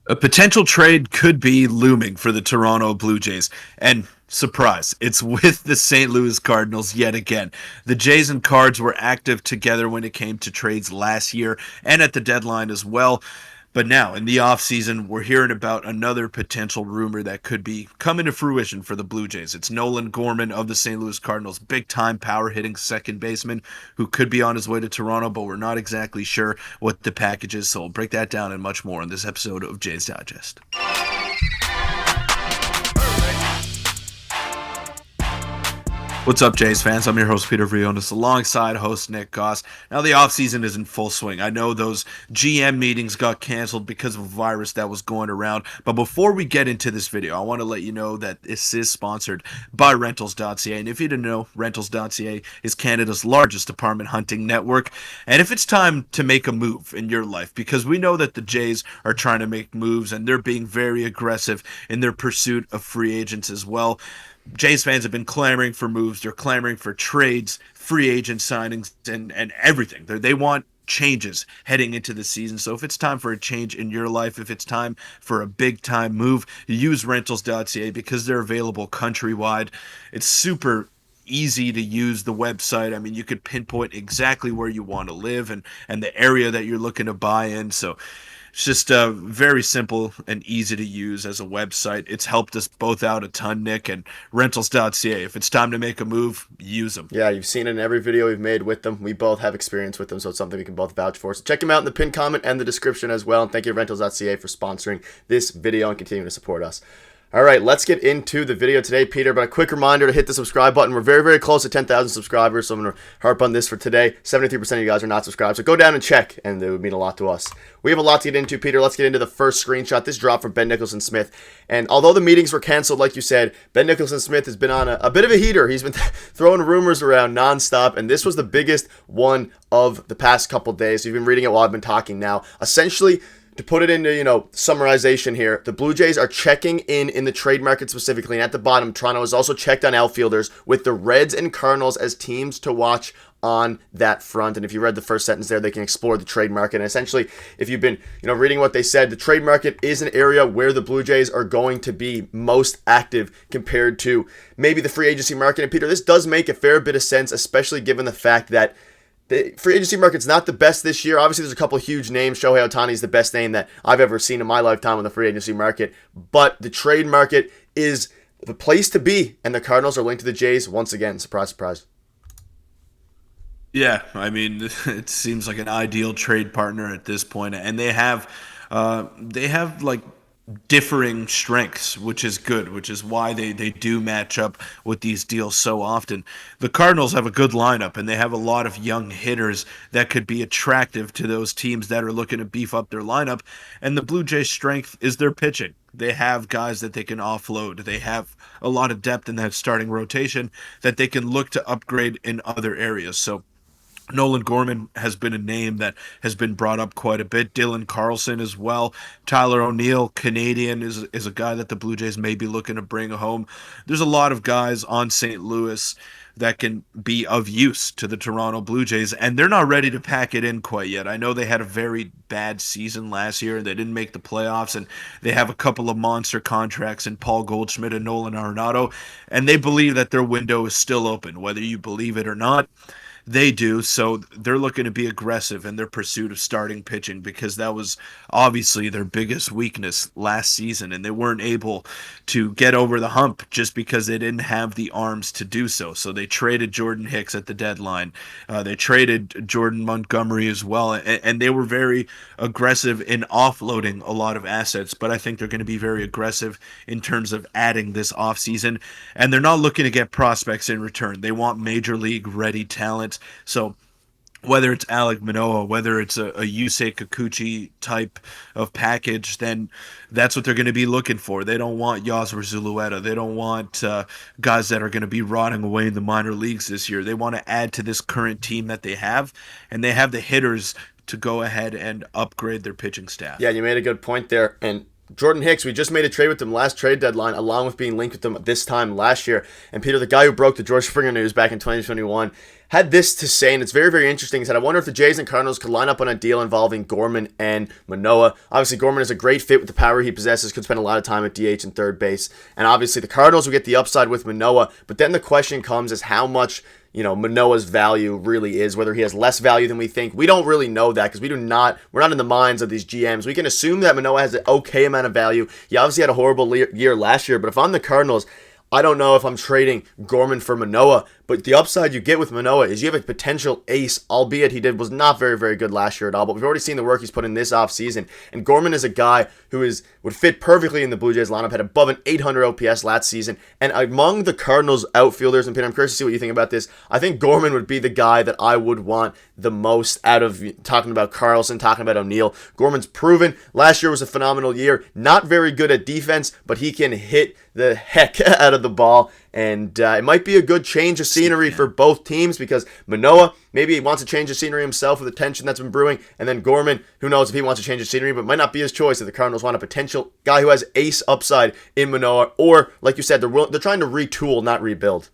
A potential trade could be looming for the Toronto Blue Jays. And surprise, it's with the St. Louis Cardinals yet again. The Jays and Cards were active together when it came to trades last year and at the deadline as well. But now, in the offseason, we're hearing about another potential rumor that could be coming to fruition for the Blue Jays. It's Nolan Gorman of the St. Louis Cardinals, big time power hitting second baseman who could be on his way to Toronto, but we're not exactly sure what the package is. So we'll break that down and much more in this episode of Jays Digest. What's up, Jays fans? I'm your host, Peter Vryonis, alongside host Nick Gosse. Now, the offseason is in full swing. I know those GM meetings got canceled because of a virus that was going around, but before we get into this video, I want to let you know that this is sponsored by Rentals.ca, and if you didn't know, Rentals.ca is Canada's largest apartment hunting network, and if it's time to make a move in your life, because we know that the Jays are trying to make moves, and they're being very aggressive in their pursuit of free agents as well. Jays fans have been clamoring for moves. They're clamoring for trades, free agent signings, and everything. They want changes heading into the season. So if it's time for a change in your life, if it's time for a big time move, use rentals.ca because they're available countrywide. It's super easy to use the website. I mean, you could pinpoint exactly where you want to live and the area that you're looking to buy in. So it's just very simple and easy to use as a website. It's helped us both out a ton, Nick, and rentals.ca. If it's time to make a move, use them. Yeah, you've seen it in every video we've made with them. We both have experience with them, so it's something we can both vouch for. So check them out in the pinned comment and the description as well. And thank you to Rentals.ca for sponsoring this video and continuing to support us. All right, let's get into the video today, Peter. But a quick reminder to hit the subscribe button. We're very, very close to 10,000 subscribers, so I'm going to harp on this for today. 73% of you guys are not subscribed, so go down and check, and it would mean a lot to us. We have a lot to get into, Peter. Let's get into the first screenshot. This dropped from Ben Nicholson-Smith. And although the meetings were canceled, like you said, Ben Nicholson-Smith has been on a bit of a heater. He's been throwing rumors around nonstop, and this was the biggest one of the past couple days. You've been reading it while I've been talking now. Essentially, to put it into, summarization here, the Blue Jays are checking in the trade market specifically, and at the bottom, Toronto has also checked on outfielders with the Reds and Cardinals as teams to watch on that front. And if you read the first sentence there, they can explore the trade market. And essentially, if you've been, reading what they said, the trade market is an area where the Blue Jays are going to be most active compared to maybe the free agency market. And Peter, this does make a fair bit of sense, especially given the fact that the free agency market's not the best this year. Obviously, there's a couple huge names. Shohei Ohtani is the best name that I've ever seen in my lifetime on the free agency market. But the trade market is the place to be, and the Cardinals are linked to the Jays once again. Surprise, surprise. Yeah, I mean, it seems like an ideal trade partner at this point, and they have like differing strengths, which is good, which is why they do match up with these deals so often. The Cardinals have a good lineup, and they have a lot of young hitters that could be attractive to those teams that are looking to beef up their lineup. And the Blue Jays' strength is their pitching. They have guys that they can offload. They have a lot of depth in that starting rotation that they can look to upgrade in other areas. So Nolan Gorman has been a name that has been brought up quite a bit. Dylan Carlson as well. Tyler O'Neill, Canadian, is a guy that the Blue Jays may be looking to bring home. There's a lot of guys on St. Louis that can be of use to the Toronto Blue Jays, and they're not ready to pack it in quite yet. I know they had a very bad season last year. They didn't make the playoffs, and they have a couple of monster contracts in Paul Goldschmidt and Nolan Arenado, and they believe that their window is still open, whether you believe it or not. They do, so they're looking to be aggressive in their pursuit of starting pitching because that was obviously their biggest weakness last season, and they weren't able to get over the hump just because they didn't have the arms to do so. So they traded Jordan Hicks at the deadline. They traded Jordan Montgomery as well, and they were very aggressive in offloading a lot of assets, but I think they're going to be very aggressive in terms of adding this offseason, and they're not looking to get prospects in return. They want major league ready talent. So whether it's Alec Manoa, whether it's a Yusei Kikuchi type of package, then that's what they're going to be looking for. They don't want Yosver Zulueta. They don't want guys that are going to be rotting away in the minor leagues this year. They want to add to this current team that they have, and they have the hitters to go ahead and upgrade their pitching staff. Yeah, you made a good point there. And Jordan Hicks, we just made a trade with them last trade deadline, along with being linked with them this time last year. And Peter, the guy who broke the George Springer news back in 2021, had this to say, and it's very, very interesting. He said, I wonder if the Jays and Cardinals could line up on a deal involving Gorman and Monoa. Obviously, Gorman is a great fit with the power he possesses, could spend a lot of time at DH and third base. And obviously, the Cardinals will get the upside with Monoa. But then the question comes is how much Manoa's value really is, whether he has less value than we think. We don't really know that because we're not in the minds of these GMs. We can assume that Monoa has an okay amount of value. He obviously had a horrible year last year, but if I'm the Cardinals, I don't know if I'm trading Gorman for Monoa, but the upside you get with Monoa is you have a potential ace, albeit he was not very, very good last year at all, but we've already seen the work he's put in this offseason, and Gorman is a guy who would fit perfectly in the Blue Jays lineup, had above an 800 OPS last season, and among the Cardinals outfielders, and Peter, I'm curious to see what you think about this, I think Gorman would be the guy that I would want the most out of talking about Carlson, talking about O'Neill. Gorman's proven. Last year was a phenomenal year. Not very good at defense, but he can hit the heck out of the ball, and it might be a good change of scenery for both teams because Monoa, maybe he wants to change the scenery himself with the tension that's been brewing, and then Gorman, who knows if he wants to change the scenery, but might not be his choice if the Cardinals want a potential guy who has ace upside in Monoa, or, like you said, they're trying to retool, not rebuild.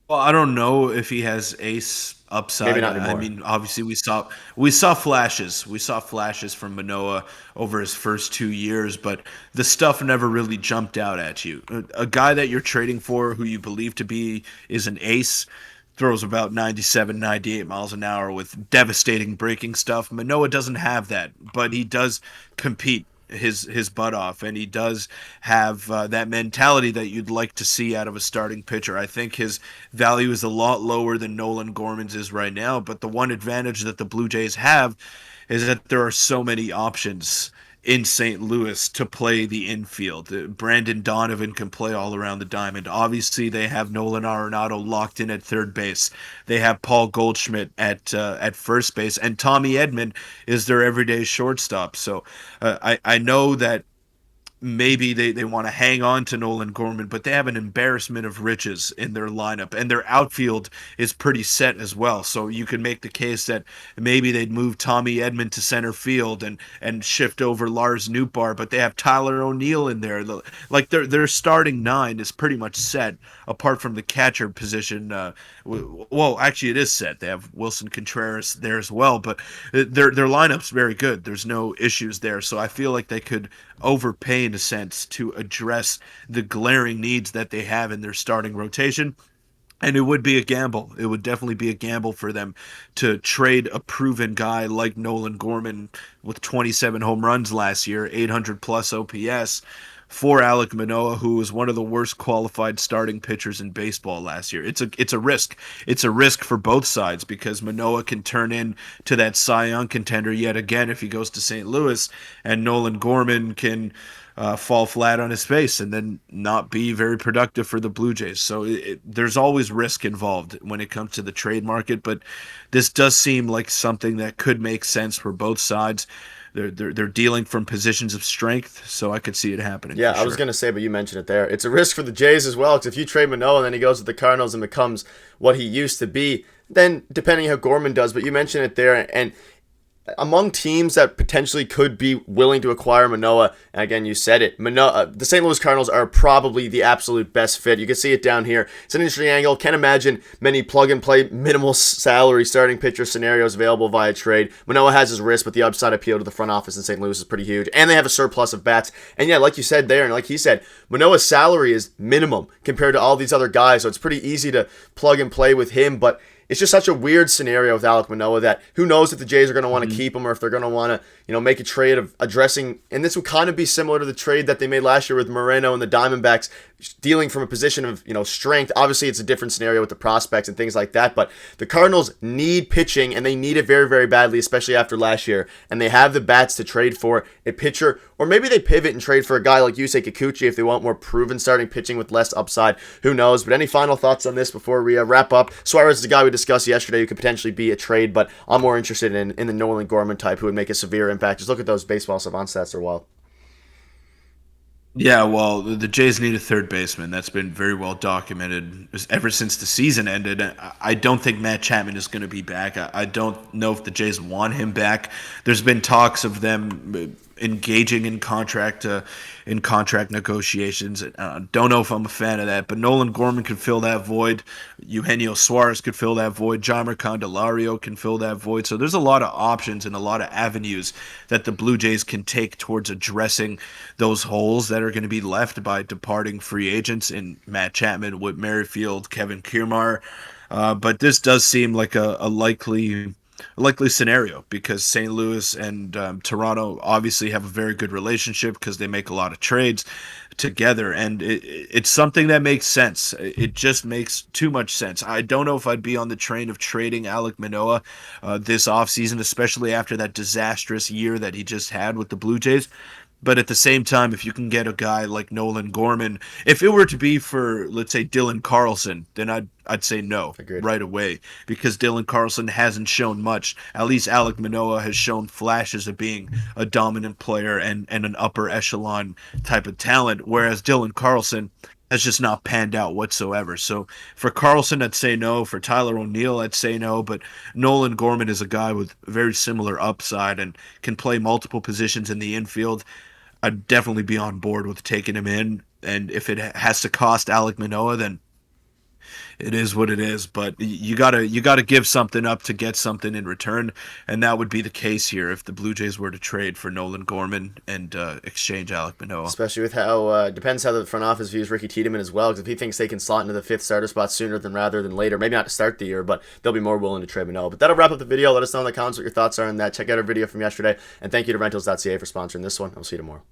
Well, I don't know if he has ace upside. Maybe not I anymore. mean, obviously we saw flashes. We saw flashes from Manoa over his first 2 years, but the stuff never really jumped out at you. A guy that you're trading for who you believe to be is an ace throws about 97, 98 miles an hour with devastating breaking stuff. Manoa doesn't have that, but he does compete his butt off, and he does have that mentality that you'd like to see out of a starting pitcher. I think his value is a lot lower than Nolan Gorman's is right now, but the one advantage that the Blue Jays have is that there are so many options in St. Louis to play the infield. Brandon Donovan can play all around the diamond. Obviously, they have Nolan Arenado locked in at third base. They have Paul Goldschmidt at first base, and Tommy Edman is their everyday shortstop. So I know that maybe they want to hang on to Nolan Gorman, but they have an embarrassment of riches in their lineup, and their outfield is pretty set as well. So you could make the case that maybe they'd move Tommy Edman to center field and shift over Lars Nootbaar, but they have Tyler O'Neill in there. Like their starting nine is pretty much set, apart from the catcher position. Well, actually, it is set. They have Wilson Contreras there as well, but their lineup's very good. There's no issues there, so I feel like they could overpay in a sense to address the glaring needs that they have in their starting rotation. And it would be a gamble. It would definitely be a gamble for them to trade a proven guy like Nolan Gorman with 27 home runs last year, 800 plus OPS, for Alek Manoa, who was one of the worst qualified starting pitchers in baseball last year. It's a risk. It's a risk for both sides because Manoa can turn into that Cy Young contender yet again if he goes to St. Louis, and Nolan Gorman can fall flat on his face and then not be very productive for the Blue Jays. So there's always risk involved when it comes to the trade market, but this does seem like something that could make sense for both sides. They're dealing from positions of strength, so I could see it happening. Yeah, I was going to say, but you mentioned it there. It's a risk for the Jays as well, because if you trade Manoa and then he goes to the Cardinals and becomes what he used to be, then depending how Gorman does, but you mentioned it there, and among teams that potentially could be willing to acquire Manoa, and again, you said it, the St. Louis Cardinals are probably the absolute best fit. You can see it down here. It's an interesting angle. Can't imagine many plug-and-play, minimal salary starting pitcher scenarios available via trade. Manoa has his risk, but the upside appeal to the front office in St. Louis is pretty huge, and they have a surplus of bats. And yeah, like you said there, and like he said, Manoa's salary is minimum compared to all these other guys, so it's pretty easy to plug and play with him, but it's just such a weird scenario with Alek Manoa that who knows if the Jays are going to want to keep him or if they're going to want to, make a trade of addressing, and this would kind of be similar to the trade that they made last year with Moreno and the Diamondbacks, dealing from a position of, strength. Obviously, it's a different scenario with the prospects and things like that, but the Cardinals need pitching, and they need it very, very badly, especially after last year, and they have the bats to trade for a pitcher, or maybe they pivot and trade for a guy like Yusei Kikuchi if they want more proven starting pitching with less upside. Who knows? But any final thoughts on this before we wrap up? Suarez is a guy we discussed yesterday who could potentially be a trade, but I'm more interested in the Nolan Gorman type who would make a severe impact. Just look at those baseball savant stats. They're wild. Yeah, well, the Jays need a third baseman. That's been very well documented ever since the season ended. I don't think Matt Chapman is going to be back. I don't know if the Jays want him back. There's been talks of them engaging in contract negotiations. Don't know if I'm a fan of that, but Nolan Gorman could fill that void. Eugenio Suarez could fill that void. Jeimer Candelario can fill that void. So there's a lot of options and a lot of avenues that the Blue Jays can take towards addressing those holes that are going to be left by departing free agents in Matt Chapman, Whit Merrifield, Kevin Kiermaier. But this does seem like a likely scenario because St. Louis and Toronto obviously have a very good relationship because they make a lot of trades together, and it's something that makes sense. It just makes too much sense. I don't know if I'd be on the train of trading Alek Manoah this offseason, especially after that disastrous year that he just had with the Blue Jays. But at the same time, if you can get a guy like Nolan Gorman, if it were to be for, let's say, Dylan Carlson, then I'd say no Agreed. right away because Dylan Carlson hasn't shown much. At least Alek Manoah has shown flashes of being a dominant player and an upper echelon type of talent, whereas Dylan Carlson has just not panned out whatsoever. So for Carlson, I'd say no. For Tyler O'Neill, I'd say no. But Nolan Gorman is a guy with very similar upside and can play multiple positions in the infield. I'd definitely be on board with taking him in. And if it has to cost Alek Manoah, then it is what it is. But you gotta give something up to get something in return, and that would be the case here if the Blue Jays were to trade for Nolan Gorman and exchange Alek Manoah. Especially with how depends how the front office views Ricky Tiedemann as well. Because if he thinks they can slot into the fifth starter spot sooner than rather than later, maybe not to start the year, but they'll be more willing to trade Manoah. But that'll wrap up the video. Let us know in the comments what your thoughts are on that. Check out our video from yesterday, and thank you to Rentals.ca for sponsoring this one. I'll see you tomorrow.